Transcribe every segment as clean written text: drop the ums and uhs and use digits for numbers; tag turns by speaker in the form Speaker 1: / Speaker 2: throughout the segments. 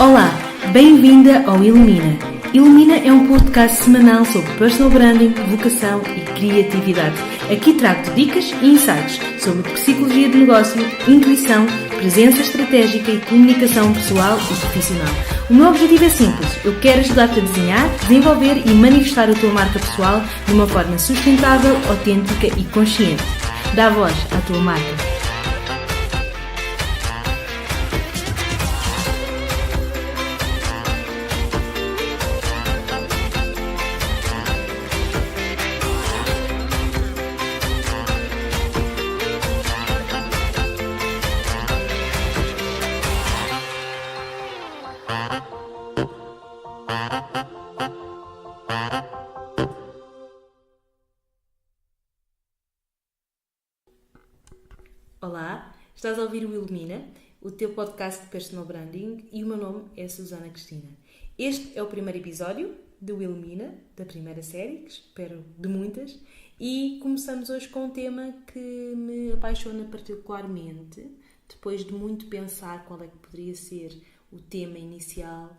Speaker 1: Olá, bem-vinda ao Ilumina. Ilumina é um podcast semanal sobre personal branding, vocação e criatividade. Aqui trago dicas e insights sobre psicologia de negócio, intuição, presença estratégica e comunicação pessoal e profissional. O meu objetivo é simples. Eu quero ajudar-te a desenhar, desenvolver e manifestar a tua marca pessoal de uma forma sustentável, autêntica e consciente. Dá voz à tua marca. Olá, estás a ouvir o Ilumina, o teu podcast de personal branding, e o meu nome é Susana Cristina. Este é o primeiro episódio do Ilumina, da primeira série, que espero de muitas, e começamos hoje com um tema que me apaixona particularmente, depois de muito pensar qual é que poderia ser o tema inicial,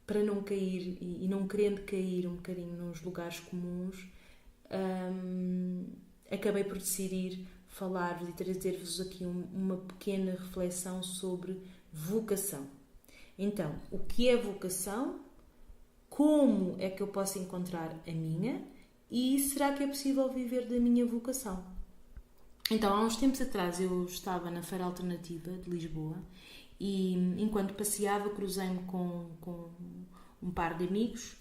Speaker 1: para não cair e não querendo cair um bocadinho nos lugares comuns, acabei por decidir falar-vos e trazer-vos aqui uma pequena reflexão sobre vocação. Então, o que é vocação? Como é que eu posso encontrar a minha? E será que é possível viver da minha vocação? Então, há uns tempos atrás eu estava na Feira Alternativa de Lisboa e enquanto passeava cruzei-me com um par de amigos,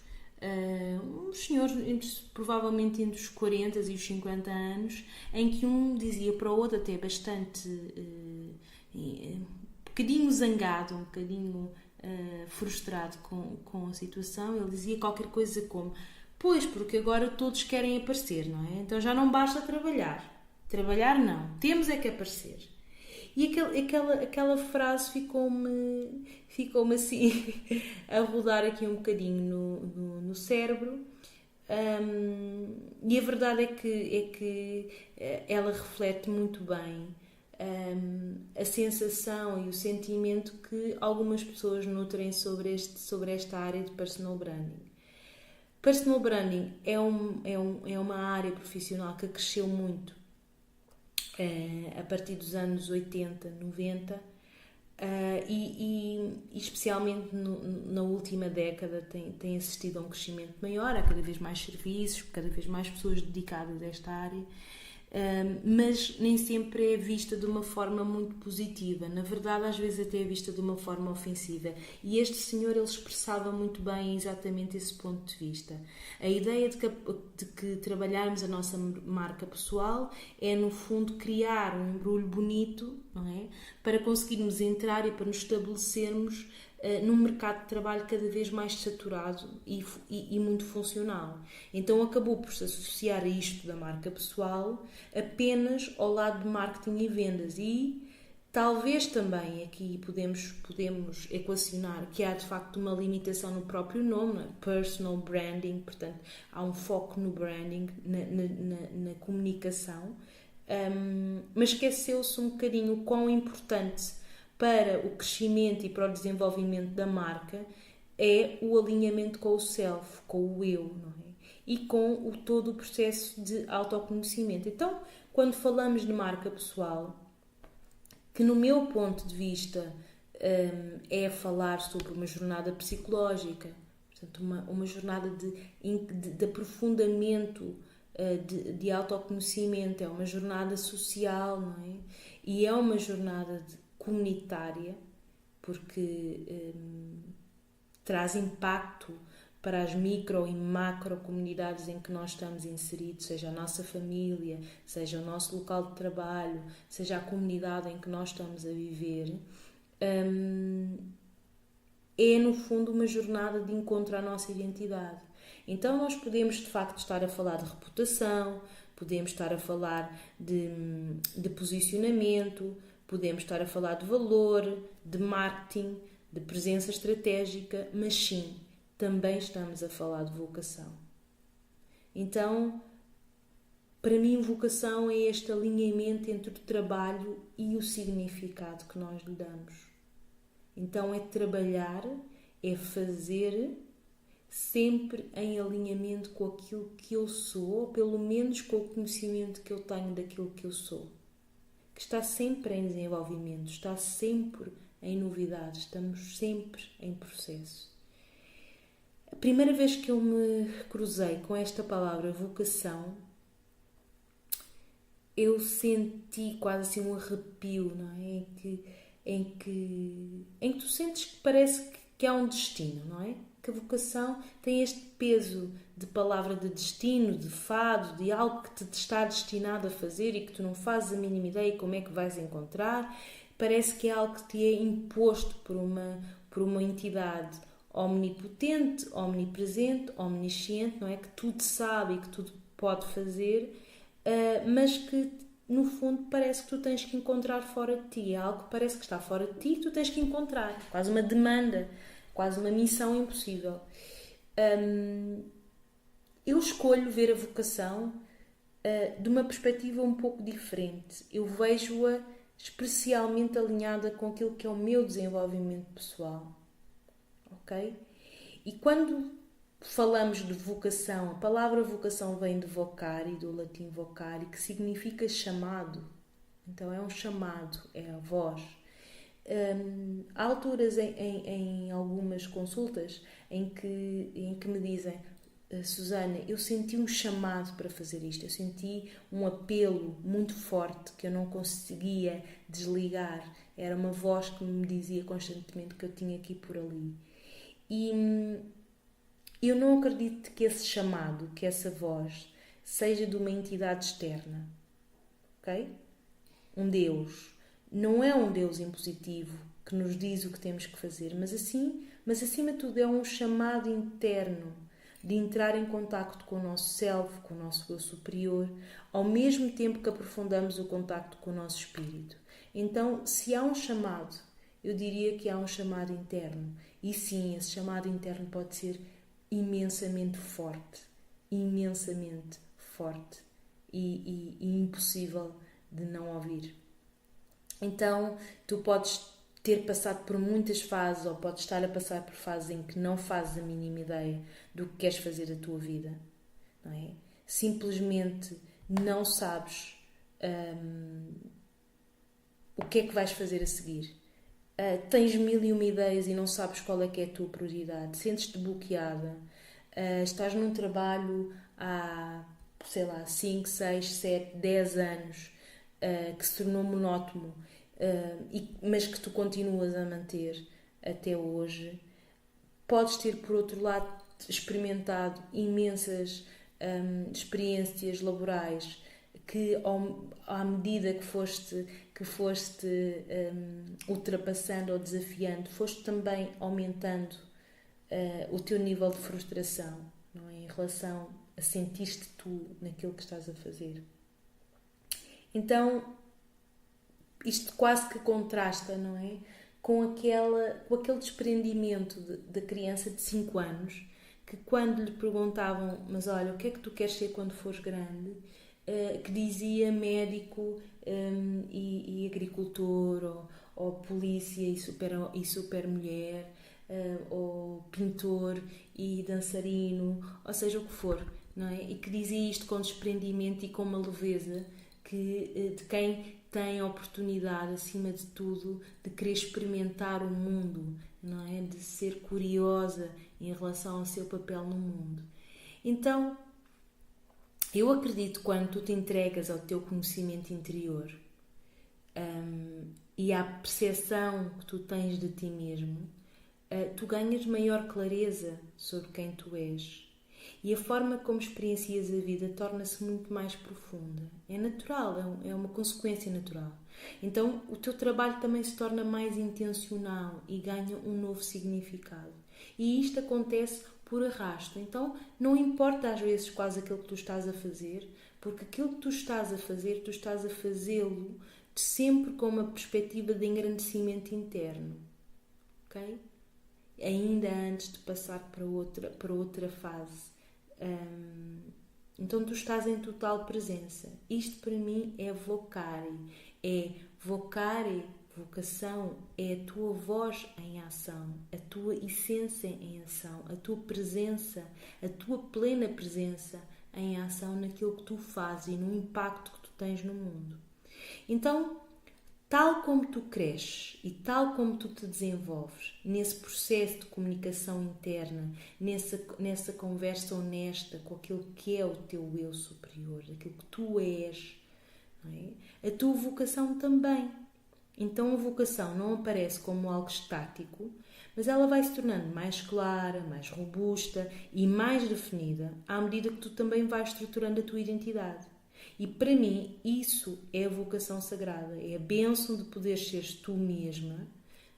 Speaker 1: uns senhores provavelmente entre os 40 e os 50 anos, em que um dizia para o outro, até bastante um bocadinho zangado, um bocadinho frustrado com a situação. Ele dizia qualquer coisa como: pois, porque agora todos querem aparecer, não é? Então já não basta trabalhar não, temos é que aparecer. E aquela frase ficou-me assim a rodar aqui um bocadinho no cérebro. E a verdade é que ela reflete muito bem a sensação e o sentimento que algumas pessoas nutrem sobre esta área de personal branding. Personal branding é uma área profissional que cresceu muito a partir dos anos 80, 90 e especialmente na última década tem assistido a um crescimento maior, há cada vez mais serviços, cada vez mais pessoas dedicadas a esta área, mas nem sempre é vista de uma forma muito positiva. Na verdade, às vezes até é vista de uma forma ofensiva, e este senhor ele expressava muito bem exatamente esse ponto de vista. A ideia de que trabalharmos a nossa marca pessoal é, no fundo, criar um embrulho bonito, não é? Para conseguirmos entrar e para nos estabelecermos num mercado de trabalho cada vez mais saturado e muito funcional. Então acabou por se associar a isto da marca pessoal apenas ao lado de marketing e vendas, e talvez também aqui podemos equacionar que há de facto uma limitação no próprio nome, né? Personal branding, portanto há um foco no branding, na comunicação, mas esqueceu-se um bocadinho o quão importante para o crescimento e para o desenvolvimento da marca é o alinhamento com o self, com o eu, não é? E com todo o processo de autoconhecimento. Então, quando falamos de marca pessoal, que no meu ponto de vista é falar sobre uma jornada psicológica, portanto uma jornada de aprofundamento, de autoconhecimento, é uma jornada social, não é? E é uma jornada comunitária, porque traz impacto para as micro e macro comunidades em que nós estamos inseridos, seja a nossa família, seja o nosso local de trabalho, seja a comunidade em que nós estamos a viver. É, no fundo, uma jornada de encontro à nossa identidade. Então nós podemos, de facto, estar a falar de reputação, podemos estar a falar de posicionamento, podemos estar a falar de valor, de marketing, de presença estratégica, mas sim, também estamos a falar de vocação. Então, para mim, vocação é este alinhamento entre o trabalho e o significado que nós lhe damos. Então é trabalhar, é fazer sempre em alinhamento com aquilo que eu sou, ou pelo menos com o conhecimento que eu tenho daquilo que eu sou. Que está sempre em desenvolvimento, está sempre em novidades, estamos sempre em processo. A primeira vez que eu me cruzei com esta palavra vocação, eu senti quase assim um arrepio, não é? Em que tu sentes que parece que há um destino, não é? Que a vocação tem este peso de palavra de destino, de fado, de algo que te está destinado a fazer e que tu não fazes a mínima ideia como é que vais encontrar. Parece que é algo que te é imposto por uma entidade omnipotente, omnipresente, omnisciente, não é? Que tudo sabe e que tudo pode fazer, mas que no fundo parece que tu tens que encontrar fora de ti. É algo que parece que está fora de ti e que tu tens que encontrar. Quase uma demanda, quase uma missão impossível. Eu escolho ver a vocação de uma perspectiva um pouco diferente. Eu vejo-a especialmente alinhada com aquilo que é o meu desenvolvimento pessoal. Ok? E quando falamos de vocação, a palavra vocação vem de vocare, do latim vocare, que significa chamado. Então é um chamado, é a voz. Há alturas em algumas consultas em que me dizem: Susana, eu senti um chamado para fazer isto, eu senti um apelo muito forte que eu não conseguia desligar. Era uma voz que me dizia constantemente que eu tinha que ir por ali. E eu não acredito que esse chamado, que essa voz, seja de uma entidade externa, ok? Um Deus. Não é um Deus impositivo que nos diz o que temos que fazer, mas acima de tudo é um chamado interno de entrar em contacto com o nosso self, com o nosso eu superior, ao mesmo tempo que aprofundamos o contacto com o nosso espírito. Então, se há um chamado, eu diria que há um chamado interno. E sim, esse chamado interno pode ser imensamente forte e impossível de não ouvir. Então, tu podes ter passado por muitas fases ou podes estar a passar por fases em que não fazes a mínima ideia do que queres fazer da tua vida, não é? Simplesmente não sabes o que é que vais fazer a seguir. Tens mil e uma ideias e não sabes qual é que é a tua prioridade, sentes-te bloqueada, estás num trabalho há, sei lá, 5, 6, 7, 10 anos que se tornou monótono, mas que tu continuas a manter até hoje. Podes ter, por outro lado, experimentado imensas experiências laborais que, à medida que foste ultrapassando ou desafiando, foste também aumentando o teu nível de frustração, não é? Em relação a sentir-te tu naquilo que estás a fazer. Então, isto quase que contrasta, não é? Com aquele desprendimento da criança de 5 anos, que quando lhe perguntavam: mas olha, o que é que tu queres ser quando fores grande? Que dizia médico e agricultor, ou polícia e super mulher, ou pintor e dançarino, ou seja, o que for, não é? E que dizia isto com desprendimento e com uma leveza de quem tem a oportunidade, acima de tudo, de querer experimentar o mundo, não é? De ser curiosa em relação ao seu papel no mundo. Então, eu acredito que quando tu te entregas ao teu conhecimento interior e à percepção que tu tens de ti mesmo, tu ganhas maior clareza sobre quem tu és. E a forma como experiencias a vida torna-se muito mais profunda. É natural, é uma consequência natural. Então, o teu trabalho também se torna mais intencional e ganha um novo significado. E isto acontece por arrasto. Então, não importa às vezes quase aquilo que tu estás a fazer, porque aquilo que tu estás a fazer, tu estás a fazê-lo sempre com uma perspectiva de engrandecimento interno. Ok? Ainda antes de passar para outra fase. Então tu estás em total presença. Isto para mim é vocare. É vocare Vocação é a tua voz em ação, a tua essência em ação, a tua presença, a tua plena presença em ação naquilo que tu fazes e no impacto que tu tens no mundo. Então, tal como tu cresces e tal como tu te desenvolves nesse processo de comunicação interna, nessa conversa honesta com aquilo que é o teu eu superior, aquilo que tu és, não é? A tua vocação também. Então a vocação não aparece como algo estático, mas ela vai se tornando mais clara, mais robusta e mais definida à medida que tu também vais estruturando a tua identidade. E para mim isso é a vocação sagrada, é a bênção de poder seres tu mesma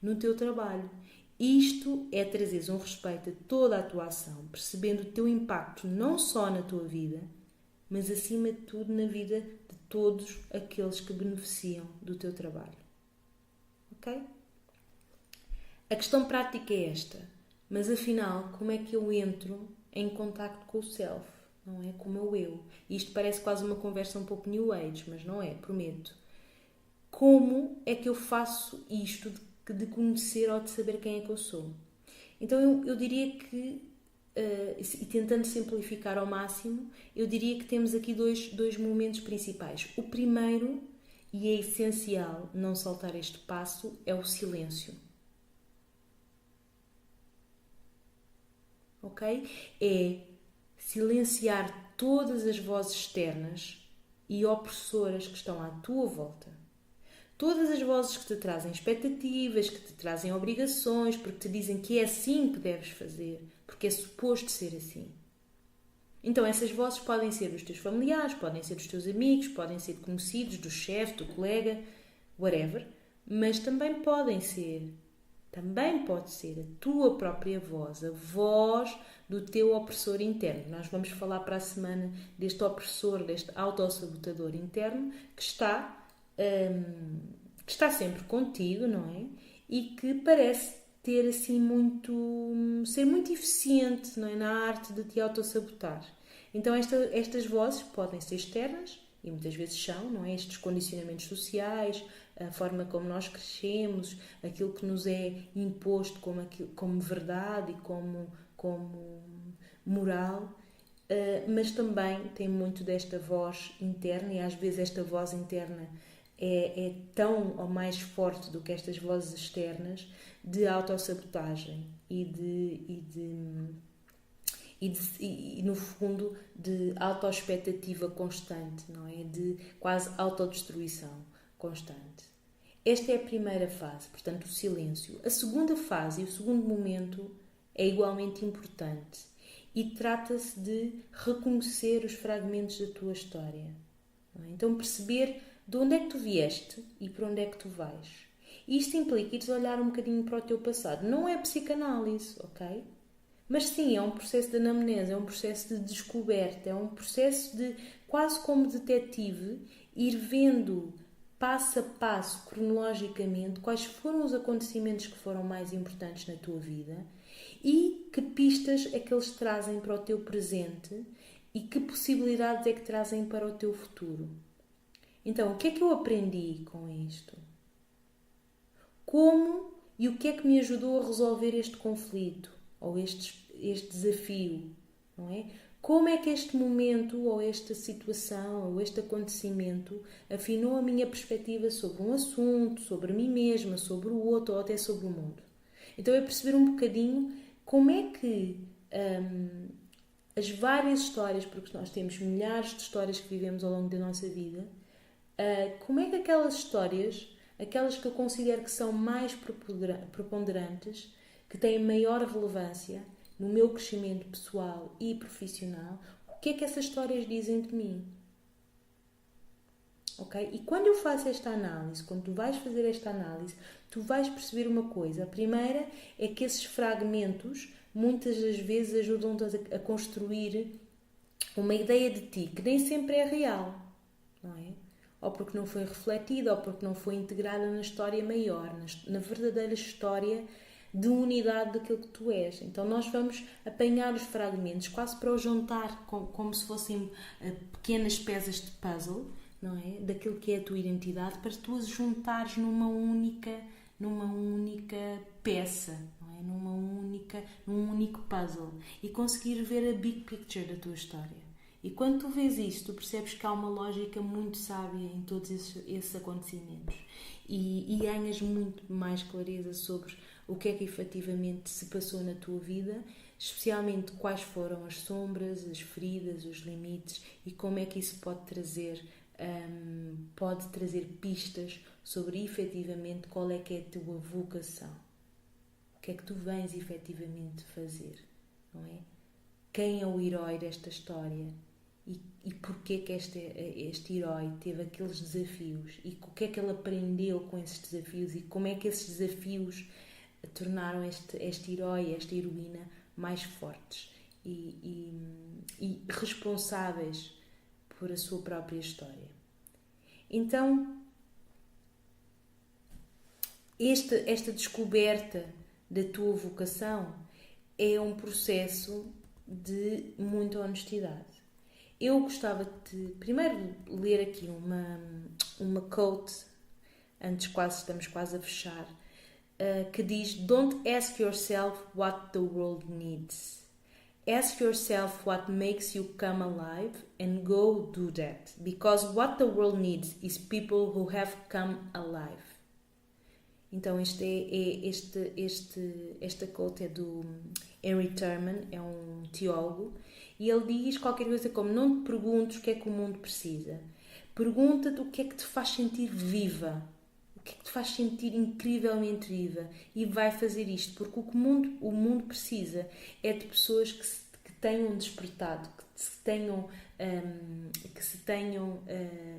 Speaker 1: no teu trabalho. Isto é trazeres um respeito a toda a tua ação, percebendo o teu impacto não só na tua vida, mas acima de tudo na vida de todos aqueles que beneficiam do teu trabalho. Ok? A questão prática é esta, mas afinal, como é que eu entro em contacto com o self, não é? Com o meu eu. Isto parece quase uma conversa um pouco New Age, mas não é, prometo. Como é que eu faço isto de conhecer ou de saber quem é que eu sou? Então eu diria que, e tentando simplificar ao máximo, eu diria que temos aqui dois momentos principais. O primeiro, e é essencial não saltar este passo, é o silêncio. Ok? É silenciar todas as vozes externas e opressoras que estão à tua volta. Todas as vozes que te trazem expectativas, que te trazem obrigações, porque te dizem que é assim que deves fazer, porque é suposto ser assim. Então essas vozes podem ser dos teus familiares, podem ser dos teus amigos, podem ser conhecidos, do chefe, do colega, whatever, mas também pode ser a tua própria voz, a voz do teu opressor interno. Nós vamos falar para a semana deste opressor, deste autossabotador interno que está sempre contigo, não é? E que parece ter assim ser muito eficiente, não é? Na arte de te autossabotar. Então estas vozes podem ser externas, e muitas vezes são, não é? Estes condicionamentos sociais, a forma como nós crescemos, aquilo que nos é imposto como verdade e como moral, mas também tem muito desta voz interna, e às vezes esta voz interna é tão ou mais forte do que estas vozes externas de autossabotagem e no fundo de autoexpectativa constante, não é? De quase autodestruição constante. Esta é a primeira fase, portanto o silêncio. A segunda fase e o segundo momento é igualmente importante e trata-se de reconhecer os fragmentos da tua história. Não é? Então perceber de onde é que tu vieste e para onde é que tu vais. Isto implica ires olhar um bocadinho para o teu passado. Não é psicanálise, ok? Mas sim, é um processo de anamnese, é um processo de descoberta, é um processo de, quase como detetive, ir vendo passo a passo, cronologicamente, quais foram os acontecimentos que foram mais importantes na tua vida e que pistas é que eles trazem para o teu presente e que possibilidades é que trazem para o teu futuro. Então, o que é que eu aprendi com isto? Como e o que é que me ajudou a resolver este conflito ou este desafio, não é? Como é que este momento ou esta situação ou este acontecimento afinou a minha perspectiva sobre um assunto, sobre mim mesma, sobre o outro ou até sobre o mundo? Então é perceber um bocadinho como é que as várias histórias, porque nós temos milhares de histórias que vivemos ao longo da nossa vida, como é que aquelas histórias, aquelas que eu considero que são mais preponderantes, que têm maior relevância no meu crescimento pessoal e profissional, o que é que essas histórias dizem de mim? Ok? E quando eu faço esta análise, quando tu vais fazer esta análise, tu vais perceber uma coisa. A primeira é que esses fragmentos muitas das vezes ajudam-te a construir uma ideia de ti que nem sempre é real, não é? Ou porque não foi refletida, ou porque não foi integrada na história maior, na verdadeira história de unidade daquilo que tu és. Então nós vamos apanhar os fragmentos quase para os juntar como se fossem pequenas peças de puzzle, não é? Daquilo que é a tua identidade, para tu as juntares numa única peça, não é? Num único puzzle, e conseguir ver a big picture da tua história. E quando tu vês isso, tu percebes que há uma lógica muito sábia em todos esses acontecimentos, e ganhas muito mais clareza sobre o que é que efetivamente se passou na tua vida, especialmente quais foram as sombras, as feridas, os limites, e como é que isso pode trazer pistas sobre efetivamente qual é que é a tua vocação. O que é que tu vens efetivamente fazer, não é? Quem é o herói desta história? E porquê que este herói teve aqueles desafios? E o que é que ele aprendeu com esses desafios? E como é que esses desafios tornaram este herói, esta heroína, mais fortes e responsáveis por a sua própria história? Então, esta descoberta da tua vocação é um processo de muita honestidade. Eu gostava de primeiro ler aqui uma quote, estamos quase a fechar, que diz: Don't ask yourself what the world needs. Ask yourself what makes you come alive and go do that. Because what the world needs is people who have come alive. Então esta quote é do Henry Thurman, é um teólogo, e ele diz qualquer coisa como: não te perguntes o que é que o mundo precisa, pergunta-te o que é que te faz sentir viva, o que é que te faz sentir incrivelmente viva, e vai fazer isto, porque o mundo precisa é de pessoas que tenham despertado, que se tenham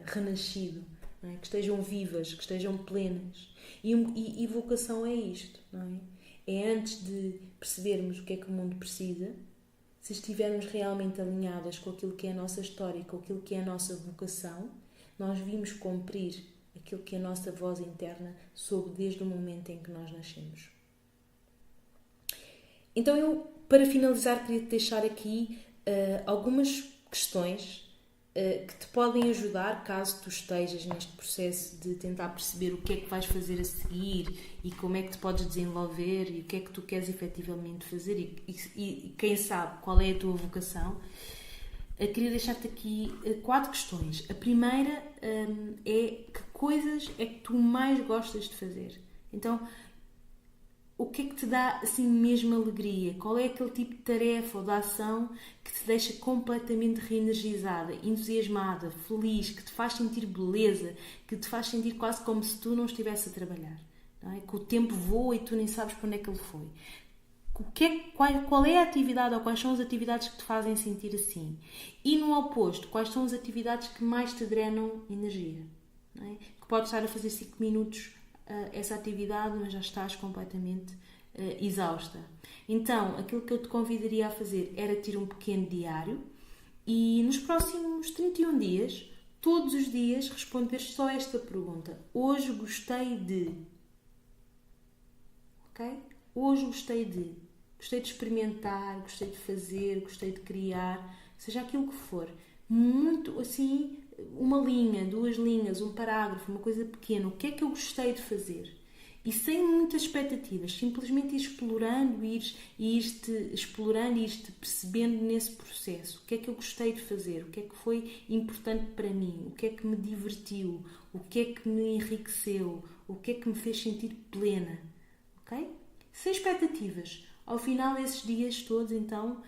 Speaker 1: renascido, não é? Que estejam vivas, que estejam plenas. E vocação é isto, não é? É antes de percebermos o que é que o mundo precisa, se estivermos realmente alinhadas com aquilo que é a nossa história, com aquilo que é a nossa vocação, nós vimos cumprir aquilo que a nossa voz interna soube desde o momento em que nós nascemos. Então eu, para finalizar, queria te deixar aqui algumas questões que te podem ajudar caso tu estejas neste processo de tentar perceber o que é que vais fazer a seguir e como é que te podes desenvolver e o que é que tu queres efetivamente fazer e quem sabe qual é a tua vocação. Queria deixar-te aqui 4 questões. A primeira é: que coisas é que tu mais gostas de fazer? Então, o que é que te dá assim mesmo alegria? Qual é aquele tipo de tarefa ou de ação que te deixa completamente reenergizada, entusiasmada, feliz, que te faz sentir beleza, que te faz sentir quase como se tu não estivesse a trabalhar, não é? Que o tempo voa e tu nem sabes para onde é que ele foi. Qual é a atividade ou quais são as atividades que te fazem sentir assim? E no oposto, quais são as atividades que mais te drenam energia? Não é? Que podes estar a fazer 5 minutos essa atividade, mas já estás completamente exausta. Então, aquilo que eu te convidaria a fazer era ter um pequeno diário e nos próximos 31 dias, todos os dias, responder só esta pergunta: hoje gostei de... Ok? Hoje gostei de... Gostei de experimentar, gostei de fazer, gostei de criar, seja aquilo que for. Muito assim, uma linha, 2 linhas, um parágrafo, uma coisa pequena. O que é que eu gostei de fazer? E sem muitas expectativas, simplesmente ir explorando, ir-te explorando, ir-te percebendo nesse processo. O que é que eu gostei de fazer? O que é que foi importante para mim? O que é que me divertiu? O que é que me enriqueceu? O que é que me fez sentir plena? Ok? Sem expectativas. Ao final desses dias todos, então,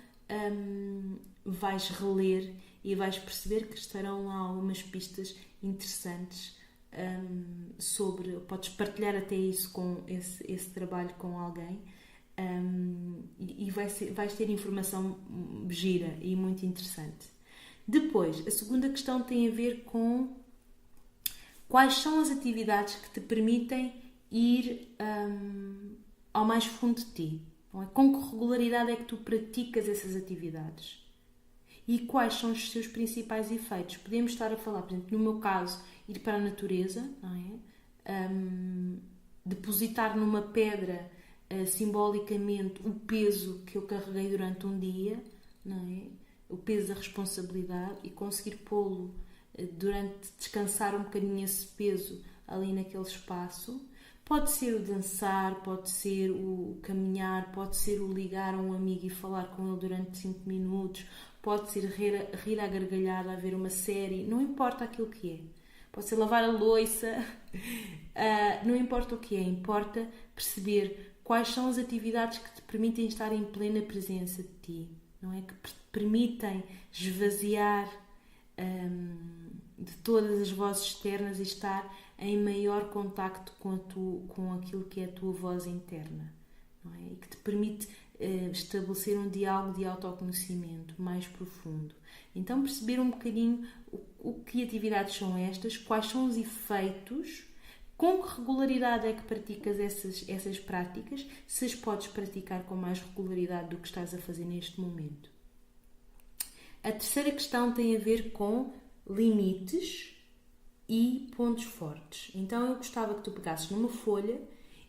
Speaker 1: vais reler e vais perceber que estarão lá algumas pistas interessantes sobre... Podes partilhar até isso com esse trabalho com alguém e vais ter informação gira e muito interessante. Depois, a segunda questão tem a ver com quais são as atividades que te permitem ir ao mais fundo de ti. Não é? Com que regularidade é que tu praticas essas atividades? E quais são os seus principais efeitos? Podemos estar a falar, por exemplo, no meu caso, ir para a natureza, não é? Depositar numa pedra simbolicamente o peso que eu carreguei durante um dia, não é? O peso da responsabilidade, e conseguir pô-lo durante descansar um bocadinho esse peso ali naquele espaço. Pode ser o dançar, pode ser o caminhar, pode ser o ligar a um amigo e falar com ele durante 5 minutos, pode ser rir à gargalhada, a ver uma série, não importa aquilo que é. Pode ser lavar a louça, não importa o que é, importa perceber quais são as atividades que te permitem estar em plena presença de ti, não é? Que permitem esvaziar de todas as vozes externas e estar em maior contacto com aquilo que é a tua voz interna, não é? E que te permite estabelecer um diálogo de autoconhecimento mais profundo. Então perceber um bocadinho que atividades são estas, quais são os efeitos, com que regularidade é que praticas essas práticas, se as podes praticar com mais regularidade do que estás a fazer neste momento. A terceira questão tem a ver com limites e pontos fortes. Então eu gostava que tu pegasses numa folha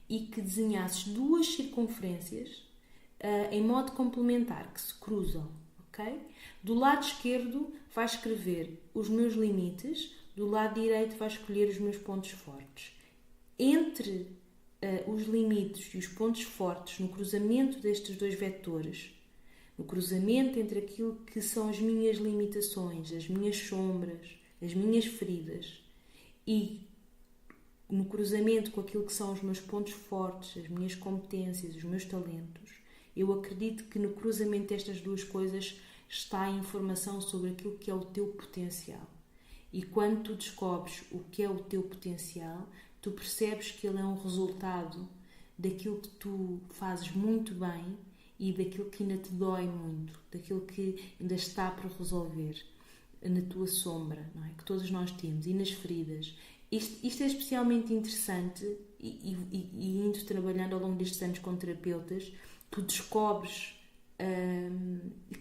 Speaker 1: e que desenhasses 2 circunferências em modo complementar, que se cruzam, ok? Do lado esquerdo vais escrever os meus limites, do lado direito vais escolher os meus pontos fortes. Entre os limites e os pontos fortes, no cruzamento destes 2 vetores, no cruzamento entre aquilo que são as minhas limitações, as minhas sombras, as minhas feridas, e no cruzamento com aquilo que são os meus pontos fortes, as minhas competências, os meus talentos, eu acredito que no cruzamento destas 2 coisas está a informação sobre aquilo que é o teu potencial. E quando tu descobres o que é o teu potencial, tu percebes que ele é um resultado daquilo que tu fazes muito bem e daquilo que ainda te dói muito, daquilo que ainda está por resolver na tua sombra, não é? Que todos nós temos, e nas feridas. Isto é especialmente interessante e indo trabalhando ao longo destes anos com terapeutas, tu descobres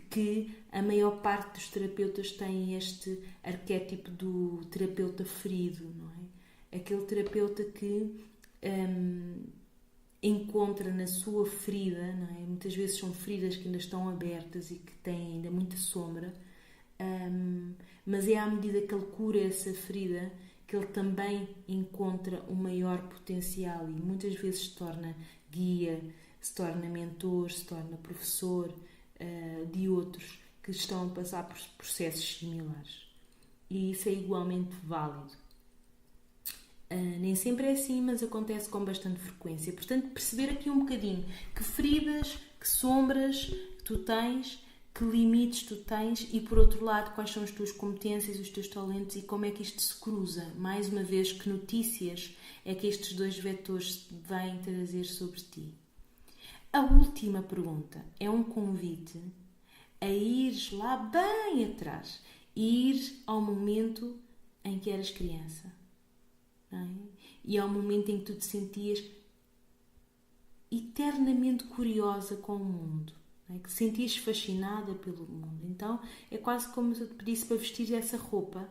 Speaker 1: que a maior parte dos terapeutas tem este arquétipo do terapeuta ferido, não é? Aquele terapeuta que encontra na sua ferida, não é? Muitas vezes são feridas que ainda estão abertas e que têm ainda muita sombra, mas é à medida que ele cura essa ferida que ele também encontra o maior potencial e muitas vezes se torna guia, se torna mentor, se torna professor de outros que estão a passar por processos similares. E isso é igualmente válido. Nem sempre é assim, mas acontece com bastante frequência. Portanto, perceber aqui um bocadinho que feridas, que sombras tu tens, que limites tu tens e, por outro lado, quais são as tuas competências, os teus talentos e como é que isto se cruza. Mais uma vez, que notícias é que estes 2 vetores vêm trazer sobre ti. A última pergunta é um convite a ires lá bem atrás e ires ao momento em que eras criança. Não é? E ao momento em que tu te sentias eternamente curiosa com o mundo, não é? Que te sentias fascinada pelo mundo. Então é quase como se eu te pedisse para vestir essa roupa,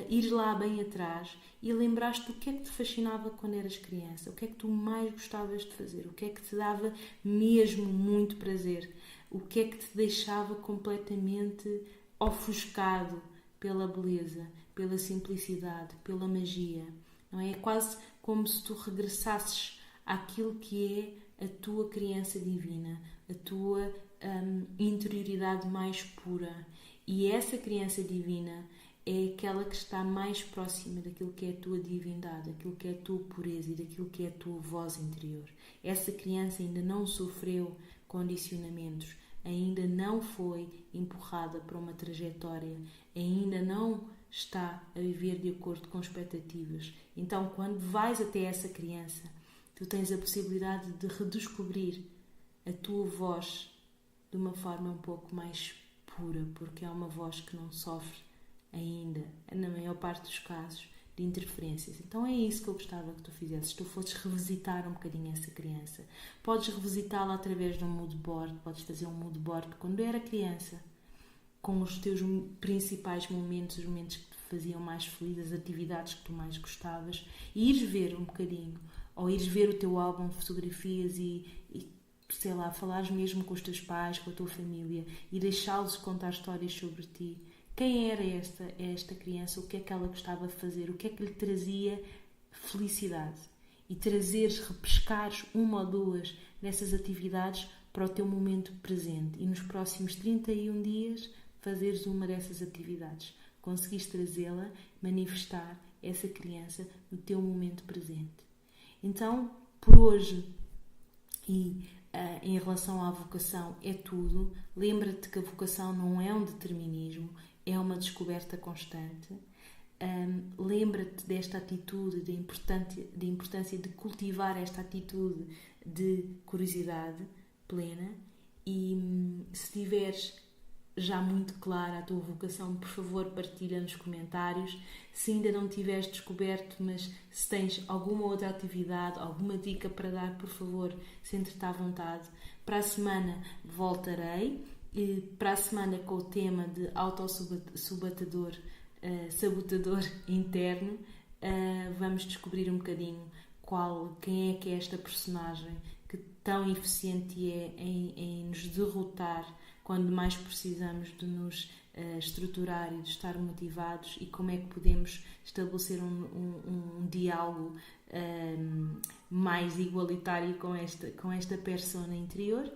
Speaker 1: ires lá bem atrás e lembraste do que é que te fascinava quando eras criança, o que é que tu mais gostavas de fazer, o que é que te dava mesmo muito prazer, o que é que te deixava completamente ofuscado pela beleza, pela simplicidade, pela magia. Não é? É quase como se tu regressasses àquilo que é a tua criança divina, a tua interioridade mais pura. E essa criança divina é aquela que está mais próxima daquilo que é a tua divindade, daquilo que é a tua pureza e daquilo que é a tua voz interior. Essa criança ainda não sofreu condicionamentos, ainda não foi empurrada para uma trajetória, ainda não está a viver de acordo com expectativas. Então, quando vais até essa criança, tu tens a possibilidade de redescobrir a tua voz de uma forma um pouco mais pura, porque é uma voz que não sofre ainda, na maior parte dos casos, de interferências. Então é isso que eu gostava que tu fizesses. Tu fosses revisitar um bocadinho essa criança. Podes revisitá-la através de um mood board, podes fazer um mood board quando era criança, com os teus principais momentos, os momentos que te faziam mais feliz, as atividades que tu mais gostavas, e ires ver um bocadinho, ou ires ver o teu álbum de fotografias e sei lá, falares mesmo com os teus pais, com a tua família, e deixá-los contar histórias sobre ti, quem era esta criança, o que é que ela gostava de fazer, o que é que lhe trazia felicidade. E repescares uma ou duas dessas atividades para o teu momento presente. E nos próximos 31 dias fazeres uma dessas atividades. Conseguiste trazê-la, manifestar essa criança no teu momento presente. Então, por hoje, e em relação à vocação, é tudo. Lembra-te que a vocação não é um determinismo, é uma descoberta constante. Lembra-te desta atitude, da importância de cultivar esta atitude de curiosidade plena, e se tiveres já muito clara a tua vocação, por favor, partilha nos comentários. Se ainda não tiveres descoberto, mas se tens alguma outra atividade, alguma dica para dar, por favor, sente-te à vontade. Para a semana voltarei, e para a semana com o tema de autossabotador, sabotador interno, vamos descobrir um bocadinho quem é esta personagem que tão eficiente é em nos derrotar quando mais precisamos de nos estruturar e de estar motivados, e como é que podemos estabelecer um diálogo mais igualitário com esta persona interior.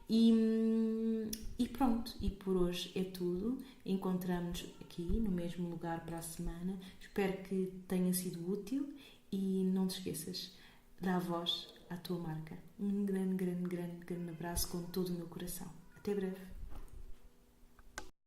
Speaker 1: E pronto, e por hoje é tudo. Encontramos-nos aqui no mesmo lugar para a semana. Espero que tenha sido útil e não te esqueças, dá voz à tua marca. Um grande abraço com todo o meu coração. Até breve.